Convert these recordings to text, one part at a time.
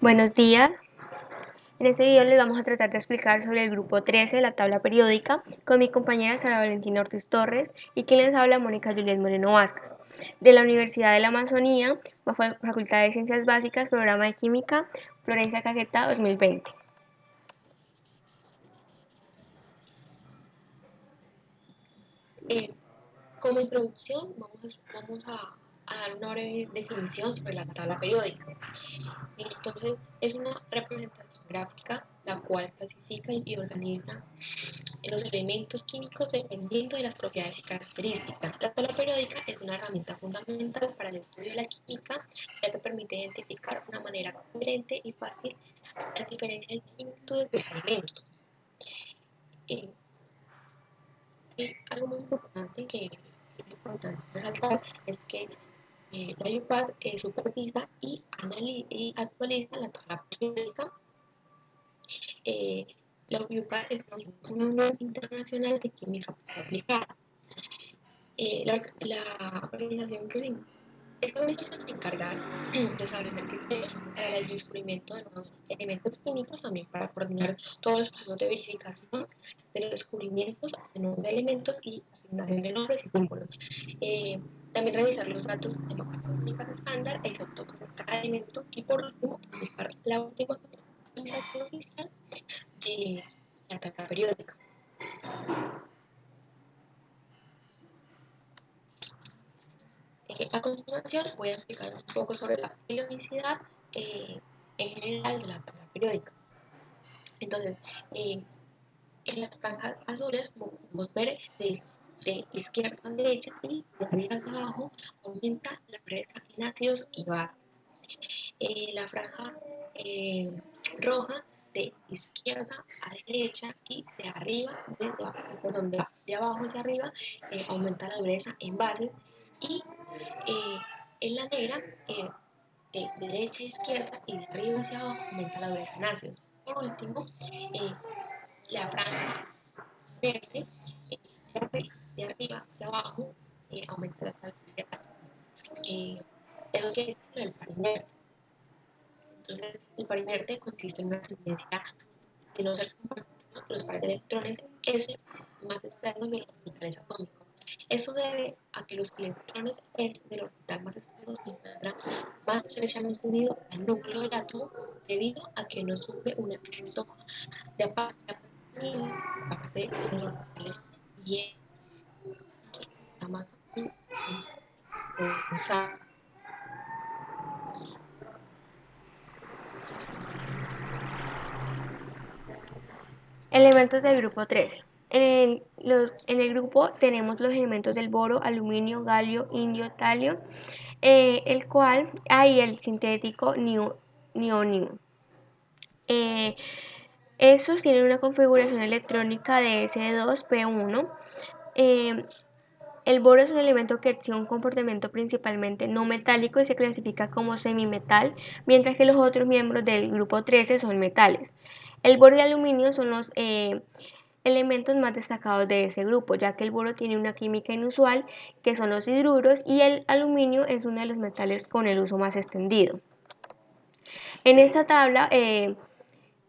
Buenos días. En este video les vamos a tratar de explicar sobre el grupo 13 de la tabla periódica con mi compañera Sara Valentina Ortiz Torres y quien les habla Mónica Juliet Moreno Vázquez, de la Universidad de la Amazonía, Facultad de Ciencias Básicas, Programa de Química, Florencia Caquetá 2020. Eh, Como introducción, vamos a dar una breve definición sobre la tabla periódica. Entonces, es una representación gráfica la cual clasifica y organiza los elementos químicos dependiendo de las propiedades y características. La tabla periódica es una herramienta fundamental para el estudio de la química, ya que permite identificar de una manera coherente y fácil las diferencias y similitudes de los elementos. Eh, Algo muy importante que es importante resaltar es que la UPAD supervisa y actualiza la tabla periódica. Eh, la UPAD es una unión internacional de química aplicada. La organización es la organización encargada de establecer criterios para el descubrimiento de nuevos elementos químicos, también para coordinar todos los procesos de verificación de los descubrimientos de nuevos elementos y asignación de nombres y símbolos. Eh, También revisar los datos de mapas técnicas estándar e isótopos de cada elemento y por último publicar la última actualización oficial de la tabla periódica. A continuación voy a explicar un poco sobre la periodicidad eh, en general de la tabla periódica. Entonces, eh, en las franjas azules, como podemos ver, de izquierda a derecha y de arriba hacia abajo, aumenta la presa en ácidos y bases. La franja eh, roja de izquierda a derecha y de arriba, perdón, de abajo hacia arriba, aumenta la dureza en bases y en la negra de derecha a izquierda y de arriba hacia abajo aumenta la dureza en ácidos. Por último, la franja verde de arriba hacia abajo aumenta la estabilidad. Eso quiere decir el par inerte. Entonces, el par inerte consiste en una tendencia de no ser compartidos los pares de electrones S más externos del orbital atómico. Esto debe a que los electrones S del orbital más externo se encuentran más estrechamente unidos al núcleo del átomo debido a que no sufre un efecto de apatía por parte de los orbitales y está más impulsado. Elementos del grupo 13. En el grupo tenemos los elementos del boro, aluminio, galio, indio, talio, el cual hay el sintético nionio. Eh, Estos tienen una configuración electrónica de S2P1. Eh, el boro es un elemento que tiene un comportamiento principalmente no metálico y se clasifica como semimetal, mientras que los otros miembros del grupo 13 son metales. El boro y el aluminio son los elementos más destacados de ese grupo, ya que el boro tiene una química inusual, que son los hidruros, y el aluminio es uno de los metales con el uso más extendido. En esta tabla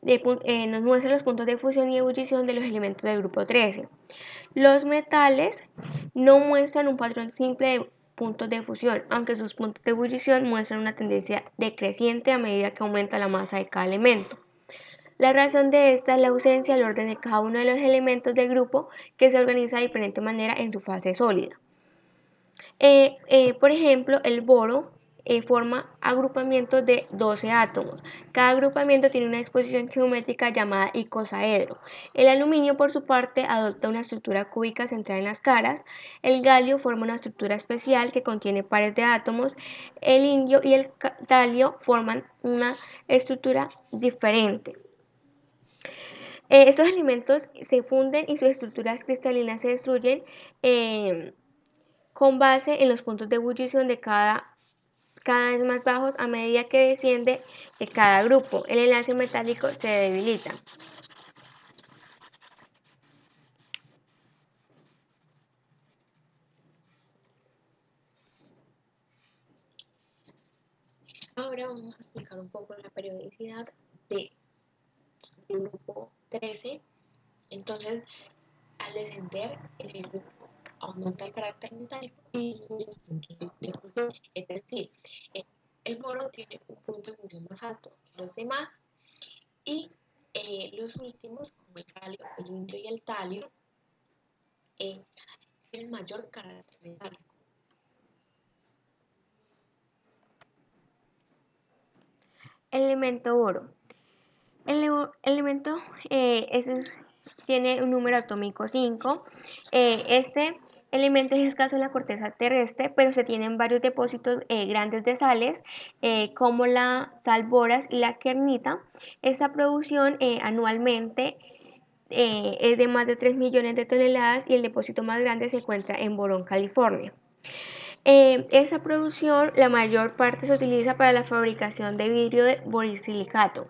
nos muestra los puntos de fusión y ebullición de los elementos del grupo 13. Los metales no muestran un patrón simple de puntos de fusión, aunque sus puntos de ebullición muestran una tendencia decreciente a medida que aumenta la masa de cada elemento. La razón de esta es la ausencia del orden de cada uno de los elementos del grupo, que se organiza de diferente manera en su fase sólida. Por ejemplo, el boro forma agrupamientos de 12 átomos. Cada agrupamiento tiene una disposición geométrica llamada icosaedro. El aluminio, por su parte, adopta una estructura cúbica centrada en las caras. El galio forma una estructura especial que contiene pares de átomos. El indio y el talio forman una estructura diferente. Estos elementos se funden y sus estructuras cristalinas se destruyen con base en los puntos de ebullición de cada vez más bajos a medida que desciende cada grupo. El enlace metálico se debilita. Ahora vamos a explicar un poco la periodicidad del grupo 13. Entonces, al descender en el grupo, aumenta el carácter metálico y los puntos de fusión. Es decir, eh, el boro tiene un punto de fusión más alto que los demás y los últimos, como el galio, el indio y el talio, tienen mayor carácter metálico. Elemento boro. El elemento tiene un número atómico 5. Este elemento es escaso en la corteza terrestre, pero se tienen varios depósitos grandes de sales, como la sal boras y la kernita. Esta producción anualmente es de más de 3 millones de toneladas y el depósito más grande se encuentra en Boron, California. Esa producción, la mayor parte se utiliza para la fabricación de vidrio de borosilicato.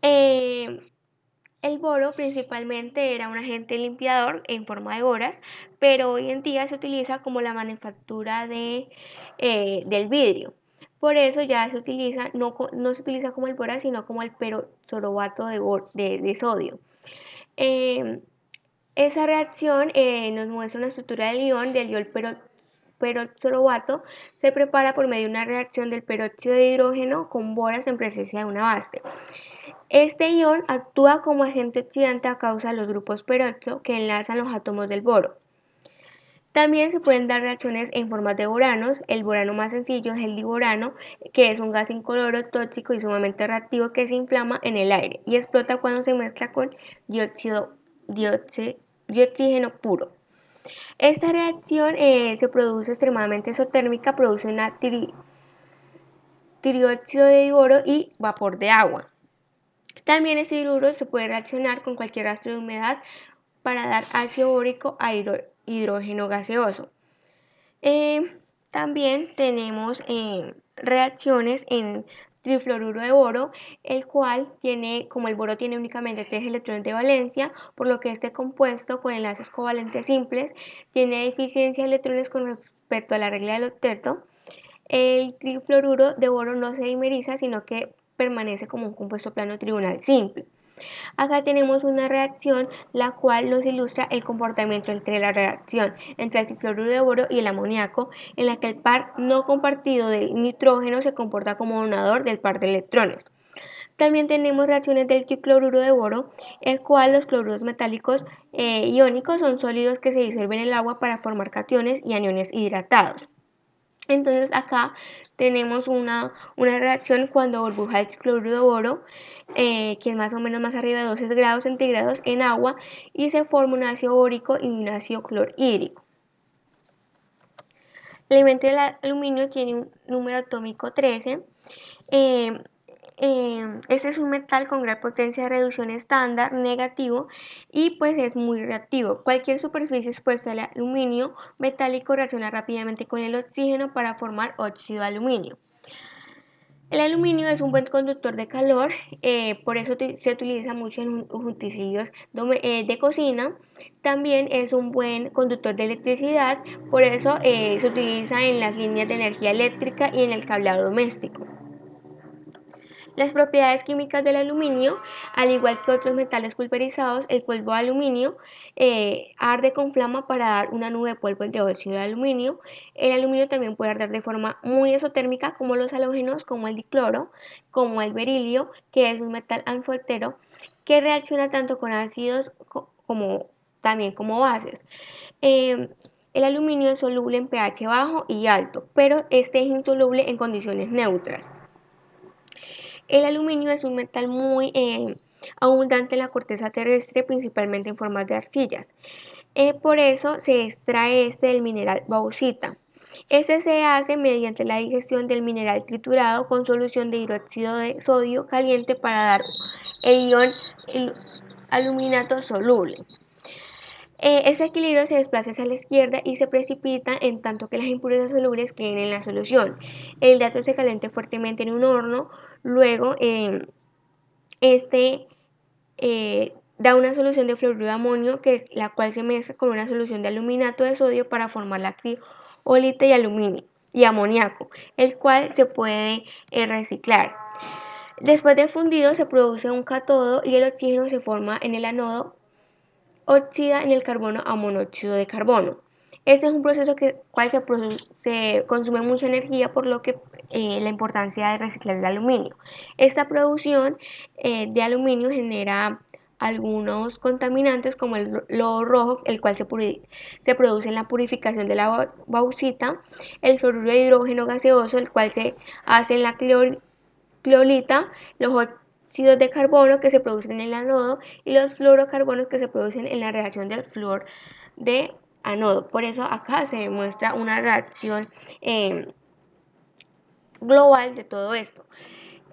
El boro principalmente era un agente limpiador en forma de boras, pero hoy en día se utiliza como la manufactura del vidrio. Por eso ya se utiliza, no se utiliza como el bora, sino como el peroxorobato de sodio. Eh, Esa reacción nos muestra una estructura del ion peroxorobato. Se prepara por medio de una reacción del peróxido de hidrógeno con boras en presencia de una base. Este ion actúa como agente oxidante a causa de los grupos peroxo que enlazan los átomos del boro. También se pueden dar reacciones en forma de boranos. El borano más sencillo es el diborano, que es un gas incoloro, tóxico y sumamente reactivo que se inflama en el aire y explota cuando se mezcla con dióxido de oxígeno puro. Esta reacción se produce extremadamente exotérmica, produce una trióxido de boro y vapor de agua. También este hidruro se puede reaccionar con cualquier rastro de humedad para dar ácido bórico a hidrógeno gaseoso. También tenemos reacciones en trifluoruro de boro, el cual tiene, como el boro tiene únicamente 3 electrones de valencia, por lo que este compuesto con enlaces covalentes simples tiene deficiencia de electrones con respecto a la regla del octeto. El trifluoruro de boro no se dimeriza, sino que permanece como un compuesto plano trigonal simple. Acá tenemos una reacción la cual nos ilustra el comportamiento entre la reacción entre el trifluoruro de boro y el amoníaco, en la que el par no compartido del nitrógeno se comporta como donador del par de electrones. También tenemos reacciones del tricloruro de boro, el cual los cloruros metálicos iónicos son sólidos que se disuelven en el agua para formar cationes y aniones hidratados. Entonces acá tenemos una reacción cuando burbuja el cloruro de boro, que es más o menos más arriba de 12 grados centígrados en agua, y se forma un ácido bórico y un ácido clorhídrico. El elemento del aluminio tiene un número atómico 13. Este es un metal con gran potencia de reducción estándar negativo y pues es muy reactivo. Cualquier superficie expuesta al aluminio metálico reacciona rápidamente con el oxígeno para formar óxido de aluminio. El aluminio es un buen conductor de calor, por eso se utiliza mucho en utensilios de cocina. También es un buen conductor de electricidad, por eso se utiliza en las líneas de energía eléctrica y en el cableado doméstico. Las propiedades químicas del aluminio: al igual que otros metales pulverizados, el polvo de aluminio arde con flama para dar una nube de polvo de óxido de aluminio. El aluminio también puede arder de forma muy exotérmica, como los halógenos, como el dicloro, como el berilio, que es un metal anfotero que reacciona tanto con ácidos como también como bases. El aluminio es soluble en pH bajo y alto, pero este es insoluble en condiciones neutras. El aluminio es un metal muy abundante en la corteza terrestre, principalmente en formas de arcillas. Por eso se extrae del mineral bauxita. Este se hace mediante la digestión del mineral triturado con solución de hidróxido de sodio caliente para dar el ion aluminato soluble. Ese equilibrio se desplaza hacia la izquierda y se precipita en tanto que las impurezas solubles queden en la solución. El hidrato se calienta fuertemente en un horno, luego este da una solución de fluoruro de amonio, la cual se mezcla con una solución de aluminato de sodio para formar la criolita y aluminio. y amoníaco, el cual se puede reciclar. Después de fundido se produce un cátodo y el oxígeno se forma en el ánodo, oxida en el carbono a monóxido de carbono. Este es un proceso que cual se consume mucha energía, por lo que la importancia de reciclar el aluminio. Esta producción de aluminio genera algunos contaminantes como el lodo rojo, el cual se produce en la purificación de la bauxita, el fluoruro de hidrógeno gaseoso, el cual se hace en la clorita, los óxidos de carbono que se producen en el anodo y los fluorocarbonos que se producen en la reacción del flúor de anodo. Por eso acá se demuestra una reacción global de todo esto.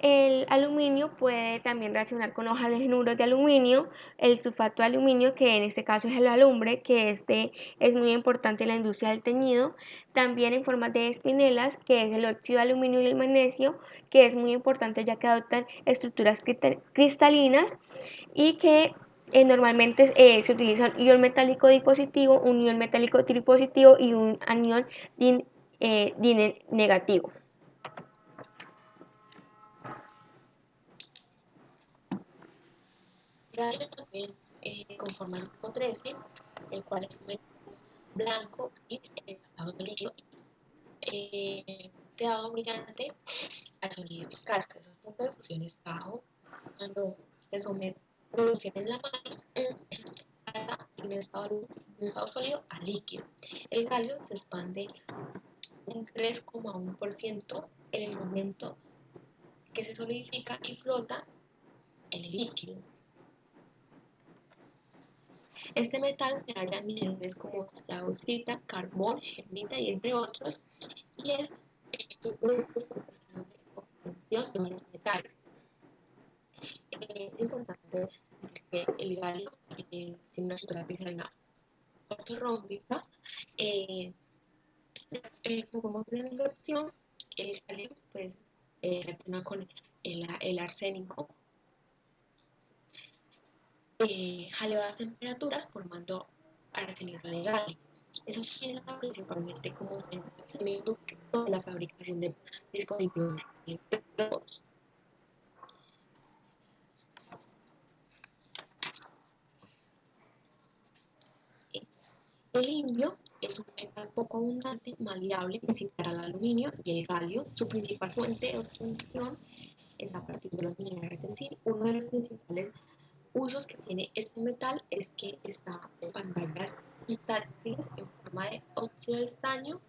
El aluminio puede también reaccionar con los halogenuros de aluminio, el sulfato de aluminio, que en este caso es el alumbre, que este es muy importante en la industria del teñido, también en forma de espinelas, que es el óxido de aluminio y el magnesio, que es muy importante ya que adoptan estructuras cristalinas y que normalmente se utiliza un ion metálico dispositivo, un ion metálico tripositivo y un anión negativo. Galio también conforma el grupo 13, el cual es un metal blanco y en estado de líquido, de agua brillante al solidificarse. Su punto de fusión es bajo cuando se somete producción en la mano para un estado sólido a líquido. El galio se expande un 3,1% en el momento que se solidifica y flota en el líquido. Este metal se halla en minerales como la bauxita, carbón, gernita y entre otros, y es producto de obtención de varios metales. Es importante que el galio tiene una estructura cristalina ortorrómbica. Eh, como una inversión, el galio pues, reacciona con el arsénico a elevadas temperaturas formando arsenito de galio. Eso se da principalmente como semiconductor en la fabricación de dispositivos electrónicos. El indio es un metal poco abundante, maleable, similar al aluminio y el galio. Su principal fuente de obtención es a partir de los minerales en sí. Uno de los principales usos que tiene este metal es que está en pantallas táctiles en forma de óxido de estaño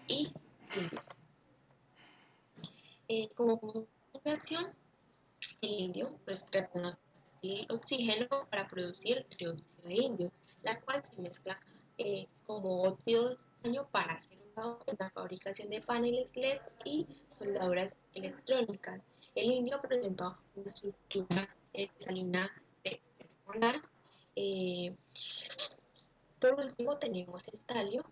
y indio. Como reacción, el indio pues reacciona el oxígeno para producir trióxido de indio, la cual se mezcla como óxido de estaño para ser usado en la fabricación de paneles LED y soldaduras electrónicas. El indio presenta una estructura cristalina hexagonal. Eh, por último tenemos el talio,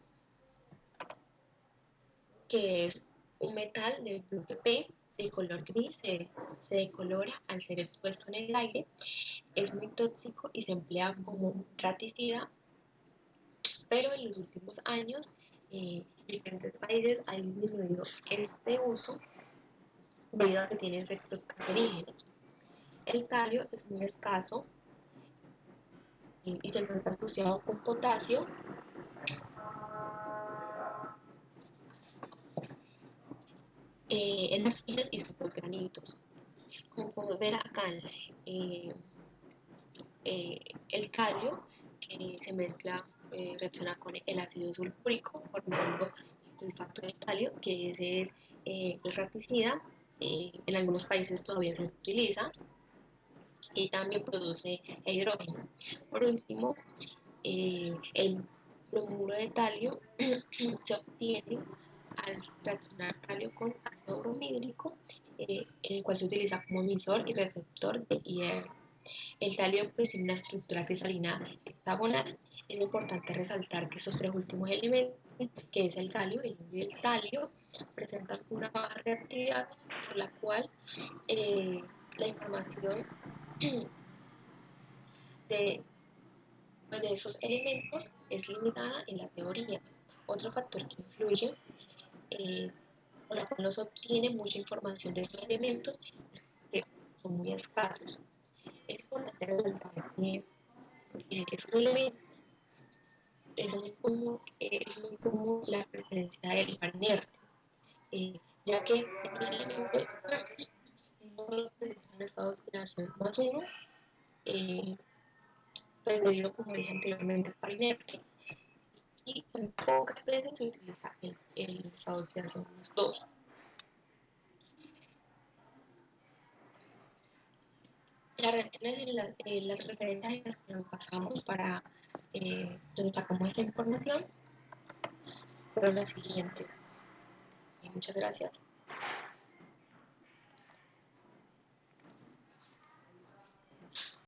que es un metal del bloque P de color gris, se decolora al ser expuesto en el aire, es muy tóxico y se emplea como raticida, pero en los últimos años diferentes países han disminuido este uso debido a que tiene efectos cancerígenos. El talio es muy escaso y se encuentra asociado con potasio en arcillas y granitos. Como podemos ver acá, eh, el calio que se mezcla, reacciona con el ácido sulfúrico formando sulfato de calio, que ese es el raticida. En algunos países todavía se utiliza y también produce hidrógeno. Por último, el bromuro de talio se obtiene al reaccionar talio con ácido bromídrico, el cual se utiliza como emisor y receptor de hierro. El talio pues tiene una estructura cristalina hexagonal. Es importante resaltar que estos tres últimos elementos, que es el galio, el indio y el talio, presentan una baja reactividad, por la cual la información de, de esos elementos es limitada en la teoría. Otro factor que influye, por lo cual no se obtiene mucha información de estos elementos, es que son muy escasos. Es importante resaltar que esos elementos es muy común la presencia del par inerte, ya que estos elementos no solo presentan un estado de oxidación más uno, eh, pues debido, como dije anteriormente, al par inerte, y en pocas veces se utiliza el estado de oxidación más 2. Las reacciones, las referencias en las que nos basamos para donde sacamos esta información fueron las siguientes. Muchas gracias.